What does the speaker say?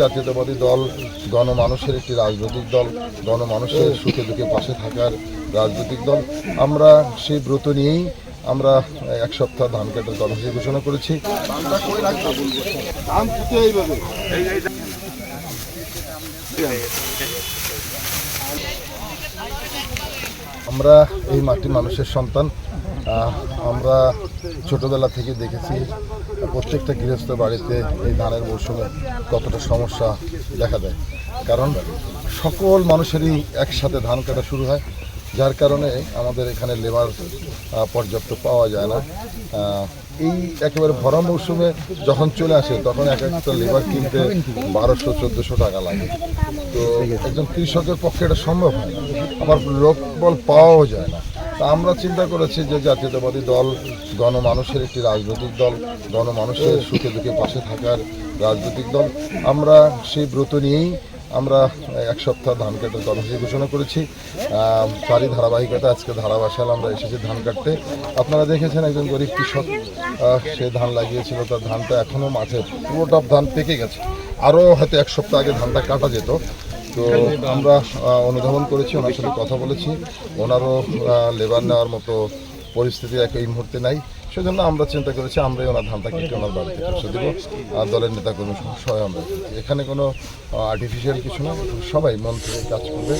জাতীয়তাবাদী দল গণমানুষের একটি রাজনৈতিক দল, গণমানুষের সুখে দুঃখে পাশে থাকার রাজনৈতিক দল। আমরা সেই ব্রত নিয়েই আমরা এক সপ্তাহ ধান কাটার কর্মসূচি ঘোষণা করেছি। আমরা এই মাটি মানুষের সন্তান। আমরা ছোটবেলা থেকে দেখেছি প্রত্যেকটা গৃহস্থ বাড়িতে এই ধানের মৌসুমে কতটা সমস্যা দেখা দেয়, কারণ সকল মানুষেরই একসাথে ধান কাটা শুরু হয়, যার কারণে আমাদের এখানে লেবার পর্যাপ্ত পাওয়া যায় না। এই একেবারে ভরা মৌসুমে যখন চলে আসে তখন এক একটা লেবার কিনতে 1200-1400 টাকা লাগে। তো একজন কৃষকের পক্ষে এটা সম্ভব হয় না, আবার লোকবল পাওয়াও যায় না। তা আমরা চিন্তা করেছি যে জাতীয়তাবাদী দল গণমানুষের একটি রাজনৈতিক দল, গণমানুষের সুখে দুঃখে পাশে থাকার রাজনৈতিক দল। আমরা সেই ব্রত নিয়েই আমরা এক সপ্তাহ ধান কাটার কর্মসূচি ঘোষণা করেছি। তারই ধারাবাহিকতা আজকে ধারাবাসাল আমরা এসেছি ধান কাটতে। আপনারা দেখেছেন একজন গরিব কৃষক সে ধান লাগিয়েছিল, তার ধানটা এখনও মাঠে পুরোটা ধান পেকে গেছে, আরও হয়তো এক সপ্তাহ আগে ধানটা কাটা যেত। তো আমরা অনুধাবন করেছি, ওনার সাথে কথা বলেছি, ওনারও লেবার নেওয়ার মতো পরিস্থিতি এই মুহূর্তে নাই। সেজন্য আমরা চিন্তা করেছি আমরাই ওনার ধানটা কেটে ওনার বাড়িতে পৌঁছে দেবো। দলের নেতাকর্মী সবাই আমরা, এখানে কোনো আর্টিফিশিয়াল কিছু না, সবাই মন থেকে কাজ করবে।